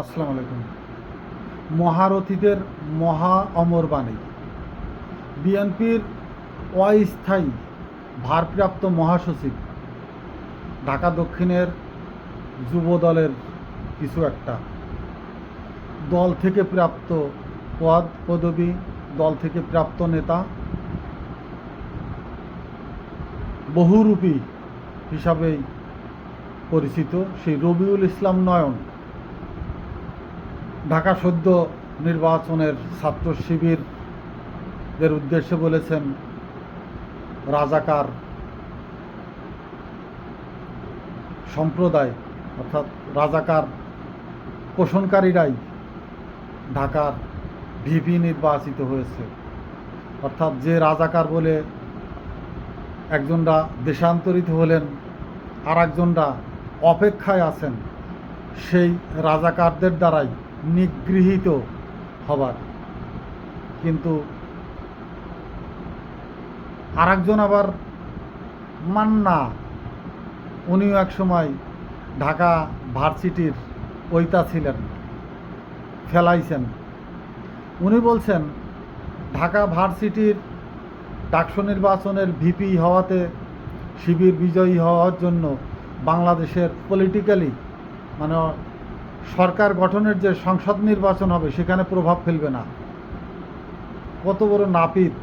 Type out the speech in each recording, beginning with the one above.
আসসালামু আলাইকুম। মহারথীদের মহা অমর বাণী। বিএনপির অস্থায়ী ভারপ্রাপ্ত মহাসচিব, ঢাকা দক্ষিণের যুব দলের কিছু একটা দল থেকে প্রাপ্ত পদ পদবি, দল থেকে প্রাপ্ত নেতা, বহুরূপী হিসাবেই পরিচিত সেই রবিউল ইসলাম নয়ন ঢাকা সদ্য নির্বাচনের ছাত্র শিবিরদের উদ্দেশ্যে বলেছেন, রাজাকার সম্প্রদায় অর্থাৎ রাজাকার পোষণকারীরাই ঢাকার ভিপি নির্বাচিত হয়েছে। অর্থাৎ যে রাজাকার বলে একজনরা দেশান্তরিত হলেন, আর একজনরা অপেক্ষায় আছেন সেই রাজাকারদের দ্বারাই নিগৃহীত হবার। কিন্তু আর একজন আবার মান্না, উনিও এক সময় ঢাকা ভার্সিটির ওইতা ছিলেন, ফেলাইছেন। উনি বলছেন ঢাকা ভার্সিটির ডাকসু নির্বাচনের ভিপি হওয়াতে, শিবির বিজয়ী হওয়ার জন্য বাংলাদেশের পলিটিক্যালি মানে সরকার গঠনের যে সংসদ নির্বাচন হবে সেখানে প্রভাব ফেলবে না। কত বড় নাপিত!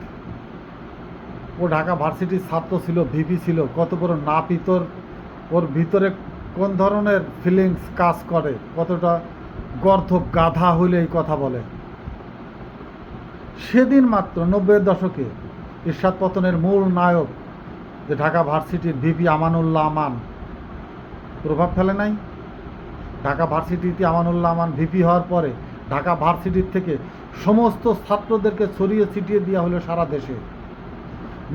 ও ঢাকা ভার্সিটির ছাত্র ছিল, ভিপি ছিল, কত বড় নাপিত! ওর ভিতরে কোন ধরনের ফিলিংস কাজ করে, কতটা গর্ধব গাধা হইলে এই কথা বলে। সেদিন মাত্র 90-এর দশকে ইরশাদ পতনের মূল নায়ক যে ঢাকা ভার্সিটির ভিপি আমানুল্লাহ আমান প্রভাব ফেলে নাই? ঢাকা ভার্সিটিতে আমানুল্লাহ আমান ভিপি হওয়ার পরে ঢাকা ভার্সিটির থেকে সমস্ত ছাত্রদেরকে ছড়িয়ে ছিটিয়ে দেওয়া হলো সারা দেশে।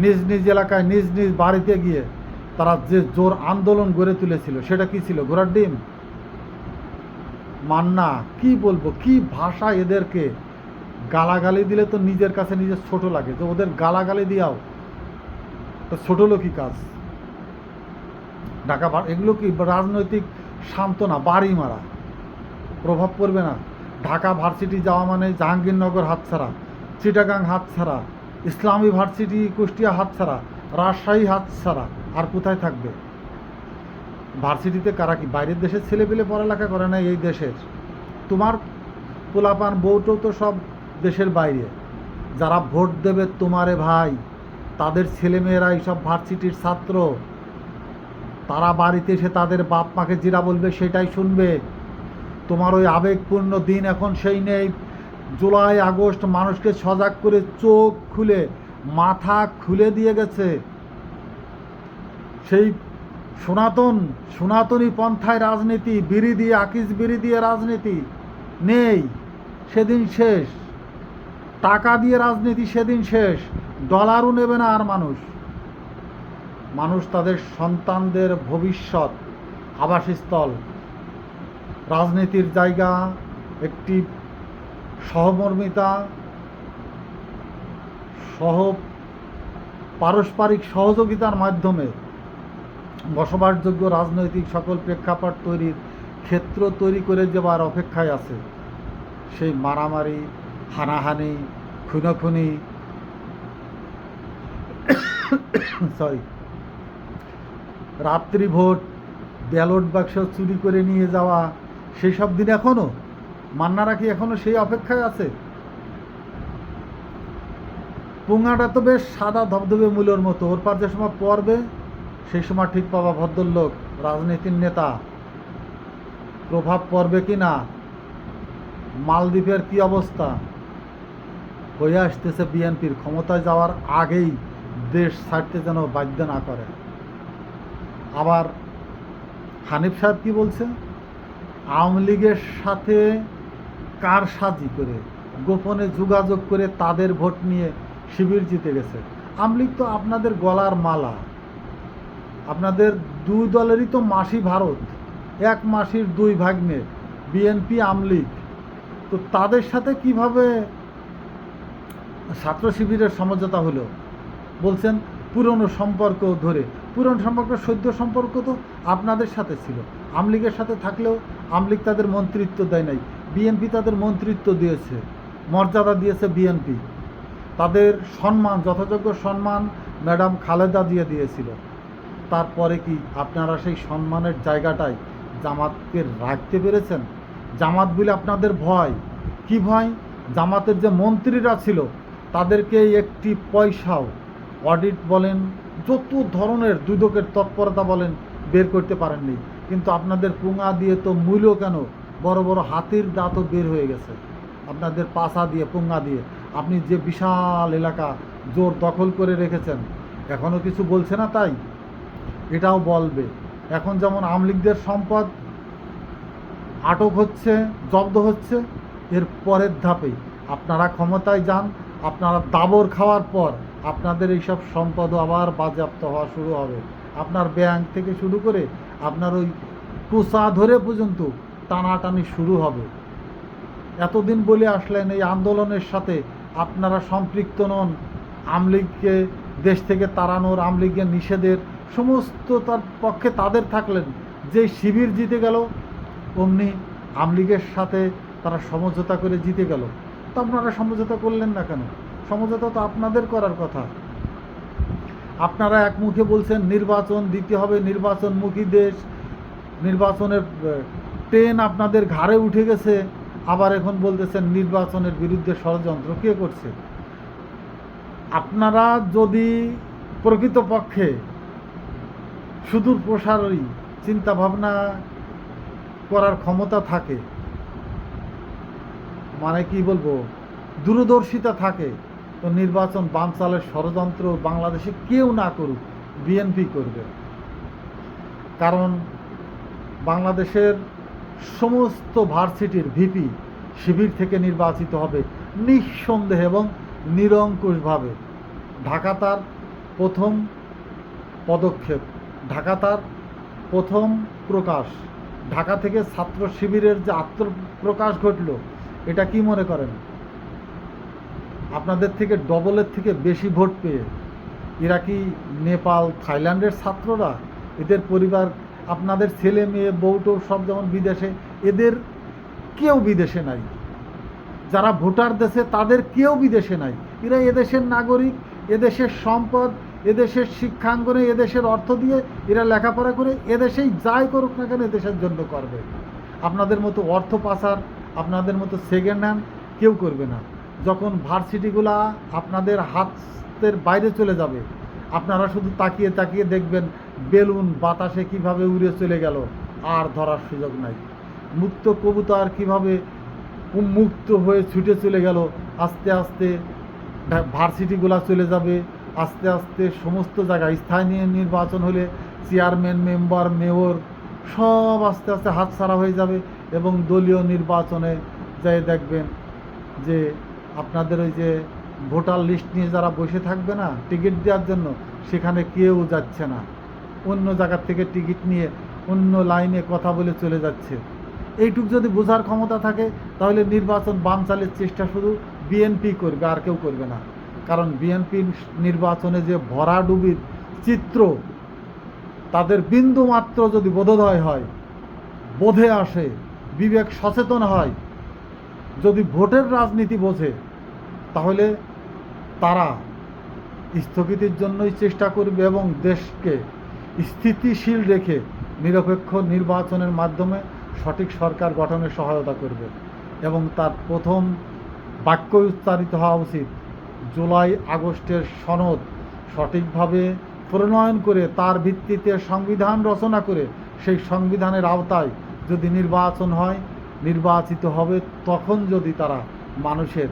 নিজ নিজ এলাকায় নিজ নিজ বাড়িতে গিয়ে তারা যে জোর আন্দোলন গড়ে তুলেছিল সেটা কি ছিল? ঘোড়ার ডিম। মান্না কি বলবো, কি ভাষা! এদেরকে গালাগালি দিলে তো নিজের কাছে নিজের ছোট লাগে, যে ওদের গালাগালি দিয়াও তো ছোট লোকই কাজ। ঢাকা এগুলো কি রাজনৈতিক সান্ত্বনা? বাড়ি মারা, প্রভাব পড়বে না। ঢাকা ভার্সিটি যাওয়া মানে জাহাঙ্গীরনগর হাতছাড়া, চিটাগাং হাতছাড়া, ইসলামী ভার্সিটি কুষ্টিয়া হাতছাড়া, রাজশাহী হাতছাড়া, আর কোথায় থাকবে? ভার্সিটিতে কারা কি বাইরের দেশের ছেলেপেলে পড়ালেখা করে না? এই দেশের তোমার পোলাপান বউটাও তো সব দেশের বাইরে। যারা ভোট দেবে তোমারে ভাই, তাদের ছেলেমেয়েরা এইসব ভার্সিটির ছাত্র। তারা বাড়িতে এসে তাদের বাপ মাকে যেটা বলবে সেটাই শুনবে। তোমার ওই আবেগপূর্ণ দিন এখন সেই নেই। জুলাই আগস্ট মানুষকে সজাগ করে চোখ খুলে মাথা খুলে দিয়ে গেছে। সেই সনাতনী পন্থায় রাজনীতি, বিড়ি দিয়ে আকিস বিড়ি দিয়ে রাজনীতি নেই, সেদিন শেষ। টাকা দিয়ে রাজনীতি সেদিন শেষ। ডলারও নেবে না আর মানুষ তাদের সন্তানদের ভবিষ্যৎ, আবাসস্থল, রাজনীতির জায়গা, একটি সহমর্মিতা, পারস্পরিক সহযোগিতার মাধ্যমে বসবাসযোগ্য রাজনৈতিক সকল প্রেক্ষাপট তৈরির ক্ষেত্র তৈরি করে যাবার অপেক্ষায় আছে। সেই মারামারি, হানাহানি, খুনোখুনি, রাত্রি ভোট, ব্যালট বাক্স চুরি করে নিয়ে যাওয়া, সেই সব দিন এখনও মান্নারা কি এখনও সেই অপেক্ষায় আছে? পুঙ্গাটা তো বেশ সাদা ধবধবে মূলের মতো, ওর পার যে সময় পড়বে সেই সময় ঠিক পাবা ভদ্রলোক, রাজনীতির নেতা। প্রভাব পড়বে কি না? মালদ্বীপের কি অবস্থা হয়ে আসতেছে? বিএনপির ক্ষমতায় যাওয়ার আগেই দেশ ছাড়তে যেন বাধ্য না করে। আবার হানিফ সাহেব কি বলছে? আওয়ামী লীগের সাথে কারসাজি করে, গোপনে যোগাযোগ করে তাদের ভোট নিয়ে শিবির জিতে গেছে। আওয়ামী লীগ তো আপনাদের গলার মালা। আপনাদের দুই দলেরই তো মাসি ভারত, এক মাসির দুই ভাগ্নে, বিএনপি আওয়ামী লীগ। তো তাদের সাথে কিভাবে ছাত্র শিবিরের সমঝোতা হলো? বলছেন পুরনো সম্পর্ক ধরে। পুরনো সম্পর্ক, সদ্য সম্পর্ক তো আপনাদের সাথে ছিল। আওয়ামী লীগের সাথে থাকলেও আওয়ামী লীগ তাদের মন্ত্রিত্ব দেয় নাই, বিএনপি তাদের মন্ত্রিত্ব দিয়েছে, মর্যাদা দিয়েছে বিএনপি। তাদের সম্মান, যথাযোগ্য সম্মান ম্যাডাম খালেদা জিয়া দিয়েছিল। তারপরে কি আপনারা সেই সম্মানের জায়গাটায় জামাতকে রাখতে পেরেছেন? জামাত বলে আপনাদের ভয়। কি ভয়? জামাতের যে মন্ত্রীরা ছিল তাদেরকে একটি পয়সাও, অডিট বলেন, যত ধরনের দুদকের তৎপরতা বলেন, বের করতে পারেননি। কিন্তু আপনাদের পুঙা দিয়ে তো মূল্য কেন, বড় বড় হাতির দাঁতও বের হয়ে গেছে আপনাদের পাছা দিয়ে, পুঙা দিয়ে। আপনি যে বিশাল এলাকা জোর দখল করে রেখেছেন, এখনও কিছু বলছে না? তাই এটাও বলবে। এখন যেমন আওয়ামী লীগদের সম্পদ আটক হচ্ছে, জব্দ হচ্ছে, এর পরের ধাপেই আপনারা ক্ষমতায় যান, আপনারা দাবর খাওয়ার পর আপনাদের এইসব সম্পদও আবার বাজেয়াপ্ত হওয়া শুরু হবে। আপনার ব্যাংক থেকে শুরু করে আপনার ওই কুচা ধরে পর্যন্ত টানাটানি শুরু হবে। এতদিন বলে আসলেন এই আন্দোলনের সাথে আপনারা সম্পৃক্ত নন, আওয়ামী লীগকে দেশ থেকে তাড়ানোর, আওয়ামী লীগের নিষেধের সমস্ত তার পক্ষে তাদের থাকলেন। যে শিবির জিতে গেল অমনি আওয়ামী লীগের সাথে তারা সমঝোতা করে জিতে গেল। তো আপনারা সমঝোতা করলেন না কেন? সমঝোতা তো আপনাদের করার কথা। আপনারা এক মুখে বলছেন নির্বাচন দিতে হবে, নির্বাচনমুখী দেশ, নির্বাচনের ট্রেন আপনাদের ঘাড়ে উঠে গেছে, আবার এখন বলতেছেন নির্বাচনের বিরুদ্ধে ষড়যন্ত্র কে করছে? আপনারা যদি প্রকৃতপক্ষে সুদূর প্রসারী চিন্তা ভাবনা করার ক্ষমতা থাকে, মানে কি বলবো, দূরদর্শিতা থাকে, তো নির্বাচন বানচালের ষড়যন্ত্র বাংলাদেশে কেউ না করুক, বিএনপি করবে। কারণ বাংলাদেশের সমস্ত ভার্সিটির ভিপি শিবির থেকে নির্বাচিত হবে নিঃসন্দেহে এবং নিরঙ্কুশভাবে। ঢাকা তার প্রথম পদক্ষেপ, ঢাকা তার প্রথম প্রকাশ। ঢাকা থেকে ছাত্র শিবিরের যে আত্মপ্রকাশ ঘটল, এটা কি মনে করেন? আপনাদের থেকে ডবলের থেকে বেশি ভোট পেয়ে এরা কি নেপাল, থাইল্যান্ডের ছাত্ররা? এদের পরিবার, আপনাদের ছেলে মেয়ে বউটো সব যেমন বিদেশে, এদের কেউ বিদেশে নাই। যারা ভোটার দেশে তাদের কেউ বিদেশে নাই। এরা এদেশের নাগরিক, এদেশের সম্পদ, এদেশের শিক্ষাঙ্গনে এদেশের অর্থ দিয়ে এরা লেখাপড়া করে এদেশেই যাই করুক না কেন এদেশের জন্য করবে। আপনাদের মতো অর্থ পাচার, আপনাদের মতো সেকেন্ড হ্যান্ড কেউ করবে না। যখন ভার্সিটিগুলা আপনাদের হাতের বাইরে চলে যাবে, আপনারা শুধু তাকিয়ে তাকিয়ে দেখবেন বেলুন বাতাসে কিভাবে উড়ে চলে গেল, আর ধরার সুযোগ নাই। মুক্ত কবুতর কিভাবে মুক্ত হয়ে ছুটে চলে গেল, আস্তে আস্তে ভার্সিটিগুলা চলে যাবে, আস্তে আস্তে সমস্ত জায়গায় স্থানীয় নির্বাচন হলে চেয়ারম্যান, মেম্বার, মেয়র সব আস্তে আস্তে হাতছাড়া হয়ে যাবে। এবং দলীয় নির্বাচনে যাই দেখবেন যে আপনাদের ওই যে ভোটার লিস্ট নিয়ে যারা বসে থাকবে না টিকিট দেওয়ার জন্য, সেখানে কেউ যাচ্ছে না, অন্য জায়গার থেকে টিকিট নিয়ে অন্য লাইনে কথা বলে চলে যাচ্ছে। এইটুক যদি বোঝার ক্ষমতা থাকে তাহলে নির্বাচন বানচালের চেষ্টা শুধু বিএনপি করবে, আর কেউ করবে না। কারণ বিএনপি নির্বাচনে যে ভরাডুবির চিত্র, তাদের বিন্দু মাত্র যদি বোধোদয় হয়, বোধে আসে, বিবেক সচেতন হয়, যদি ভোটের রাজনীতি বোঝে, তাহলে তারা স্থগিতির জন্যই চেষ্টা করবে এবং দেশকে স্থিতিশীল রেখে নিরপেক্ষ নির্বাচনের মাধ্যমে সঠিক সরকার গঠনে সহায়তা করবে। এবং তার প্রথম বাক্য উচ্চারিত হওয়া উচিত, জুলাই আগস্টের সনদ সঠিকভাবে প্রণয়ন করে তার ভিত্তিতে সংবিধান রচনা করে সেই সংবিধানের আওতায় যদি নির্বাচন হয়, নির্বাচিত হবে, তখন যদি তারা মানুষের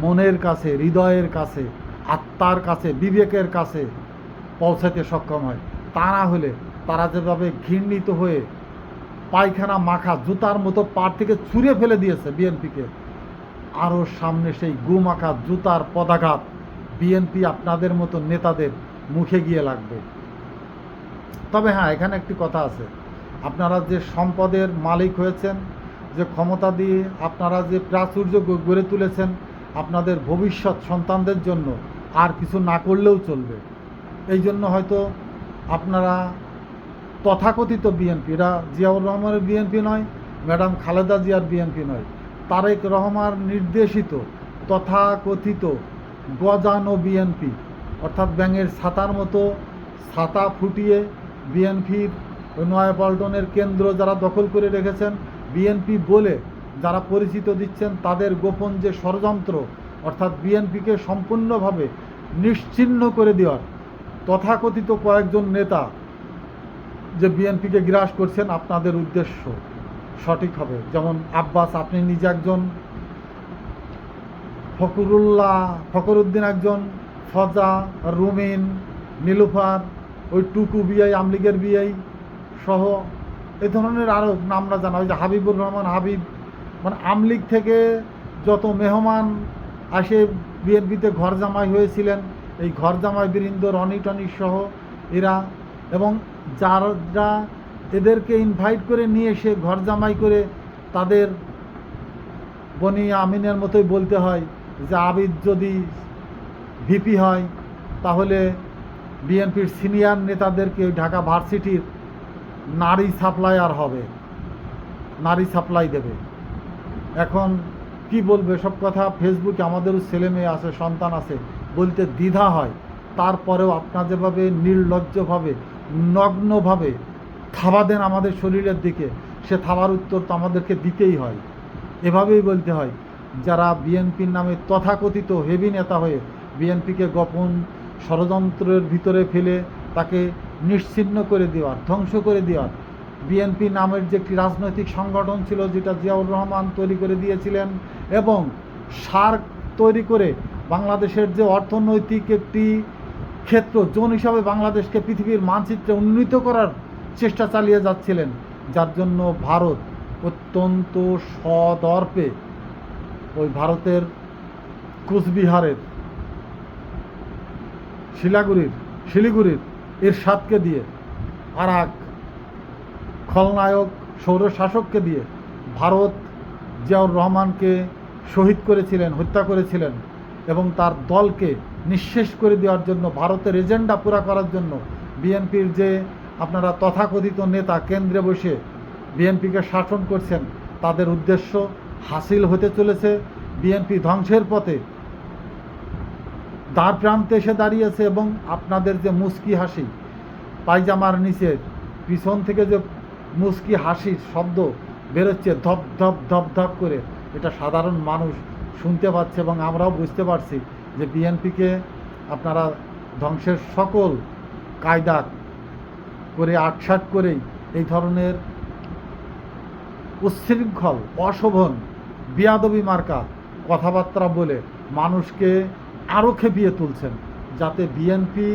মনের কাছে, হৃদয়ের কাছে, আত্মার কাছে, বিবেকের কাছে পৌঁছাতে সক্ষম হয়। তা না হলে তারা যেভাবে ঘৃণিত হয়ে পায়খানা মাখা জুতার মতো পার থেকে ছুঁড়ে ফেলে দিয়েছে বিএনপিকে, আরও সামনে সেই গু মাখা জুতার পদাঘাত বিএনপি আপনাদের মতো নেতাদের মুখে গিয়ে লাগবে। তবে হ্যাঁ, এখানে একটি কথা আছে, আপনারা যে সম্পদের মালিক হয়েছেন, যে ক্ষমতা দিয়ে আপনারা যে প্রাচুর্য গড়ে তুলেছেন, আপনাদের ভবিষ্যৎ সন্তানদের জন্য আর কিছু না করলেও চলবে। এই জন্য হয়তো আপনারা তথাকথিত বিএনপি, এরা জিয়াউর রহমানের বিএনপি নয়, ম্যাডাম খালেদা জিয়ার বিএনপি নয়, তারেক রহমান নির্দেশিত তথাকথিত গজানো বিএনপি, অর্থাৎ ব্যাঙের ছাতার মতো ছাতা ফুটিয়ে বিএনপির নয়াপল্টনের কেন্দ্র যারা দখল করে রেখেছেন, বিএনপি বলে যারা পরিচিত দিচ্ছেন, তাদের গোপন যে ষড়যন্ত্র, অর্থাৎ বিএনপিকে সম্পূর্ণভাবে নিশ্চিহ্ন করে দেওয়ার তথাকথিত কয়েকজন নেতা যে বিএনপিকে গ্রাস করছেন, আপনাদের উদ্দেশ্য সঠিক হবে। যেমন আব্বাস, আপনি নিজে একজন, ফখরুদ্দিন একজন, ফজা, রুমিন, নীলুফার, ওই টুকু বিআই, আমলিগের বিআই সহ এই ধরনের আরও নামরা জানা, ওই যে হাবিবুর রহমান হাবিব, মানে আমলিগ থেকে যত মেহমান আসে বিএনপিতে ঘর জামাই হয়েছিলেন, এই ঘর জামাই বৃন্দ, রনি টনি সহ এরা, এবং যারা এদেরকে ইনভাইট করে নিয়ে এসে ঘর জামাই করে, তাদের বনি আমিনের মতোই বলতে হয় যে আবিদ যদি ভিপি হয় তাহলে বিএনপির সিনিয়র নেতাদেরকে ঢাকা ভার্সিটির নারী সাপ্লায়ার হবে, নারী সাপ্লাই দেবে। এখন কি বলবে সব কথা, ফেসবুকে আমাদেরও ছেলে মেয়ে আছে, সন্তান আছে, বলতে দ্বিধা হয়। তারপরেও আপনার যেভাবে নির্লজ্জভাবে নগ্নভাবে থাবা দেন আমাদের শরীরের দিকে, সে থাবার উত্তর তো আমাদেরকে দিতেই হয়। এভাবেই বলতে হয়, যারা বিএনপির নামে তথাকথিত হেভি নেতা হয়ে বিএনপিকে গোপন ষড়যন্ত্রের ভিতরে ফেলে তাকে নিশ্চিহ্ন করে দেওয়ার, ধ্বংস করে দেওয়ার, বিএনপি নামের যে একটি রাজনৈতিক সংগঠন ছিল যেটা জিয়াউর রহমান তৈরি করে দিয়েছিলেন, এবং সার্ক তৈরি করে বাংলাদেশের যে অর্থনৈতিক একটি ক্ষেত্র, জোন হিসাবে বাংলাদেশকে পৃথিবীর মানচিত্রে উন্নীত করার চেষ্টা চালিয়ে যাচ্ছিলেন, যার জন্য ভারত অত্যন্ত সদর্পে ওই ভারতের কুচবিহারের শিলিগুড়ির এরশাদকে দিয়ে, আর এক খলনায়ক সৌরশাসককে দিয়ে ভারত জিয়াউর রহমানকে শহীদ করেছিলেন, হত্যা করেছিলেন, এবং তার দলকে নিঃশেষ করে দেওয়ার জন্য, ভারতের এজেন্ডা পুরা করার জন্য বিএনপির যে আপনারা তথাকথিত নেতা কেন্দ্রে বসে বিএনপিকে শাসন করছেন, তাদের উদ্দেশ্য হাসিল হতে চলেছে। বিএনপি ধ্বংসের পথে দ্বার প্রান্তে এসে দাঁড়িয়েছে, এবং আপনাদের যে মুস্কি হাসি, পায়জামার নিচে পিছন থেকে যে মুস্কি হাসির শব্দ বেরোচ্ছে ধপ ধপ ধপ ধপ করে, এটা সাধারণ মানুষ শুনতে পাচ্ছে, এবং আমরাও বুঝতে পারছি যে বিএনপিকে আপনারা ধ্বংসের সকল কায়দা করে আটসাট করেই এই ধরনের উচ্ছৃঙ্খল, অশোভন, বিয়াদবি মার্কা কথাবার্তা বলে মানুষকে আরও খেপিয়ে তুলছেন, যাতে বিএনপি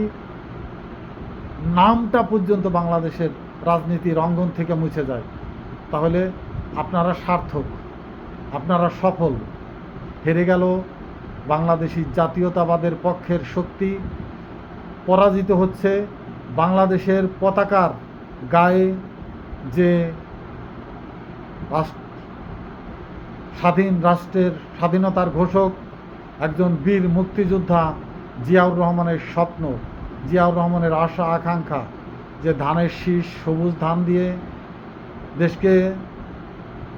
নামটা পর্যন্ত বাংলাদেশের রাজনীতির অঙ্গন থেকে মুছে যায়। তাহলে আপনারা সার্থক, আপনারা সফল। হেরে গেল বাংলাদেশি জাতীয়তাবাদের পক্ষের শক্তি, পরাজিত হচ্ছে বাংলাদেশের পতাকার গায়ে যে স্বাধীন রাষ্ট্রের স্বাধীনতার ঘোষক, একজন বীর মুক্তিযোদ্ধা জিয়াউর রহমানের স্বপ্ন, জিয়াউর রহমানের আশা আকাঙ্ক্ষা, যে ধানের শীষ সবুজ ধান দিয়ে দেশকে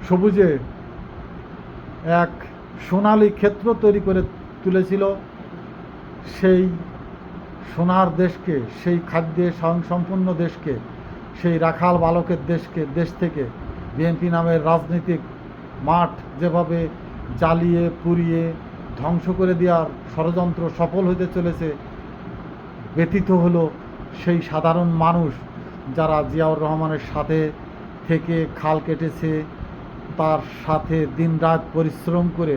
সবুজে এক সোনালী ক্ষেত্র তৈরি করে তুলেছিল, সেই সোনার দেশকে, সেই খাদ্যে স্বয়ংসম্পূর্ণ দেশকে, সেই রাখাল বালকের দেশ থেকে বিএনপি নামের রাজনৈতিক মাঠ যেভাবে জ্বালিয়ে পুড়িয়ে ধ্বংস করে দেওয়ার ষড়যন্ত্র সফল হতে চলেছে, ব্যতীত হলো সেই সাধারণ মানুষ যারা জিয়াউর রহমানের সাথে থেকে খাল কেটেছে, তার সাথে দিনরাত পরিশ্রম করে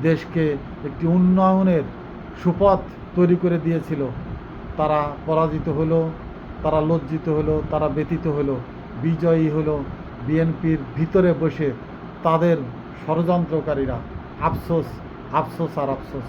দেশকে একটি উন্নয়নের সুপথ তৈরি করে দিয়েছিল। তারা পরাজিত হলো, তারা লজ্জিত হলো, তারা ব্যতীত হলো, বিজয়ী হলো বিএনপির ভিতরে বসে তাদের ষড়যন্ত্রকারীরা। আফসোস, আফসোস আর আফসোস।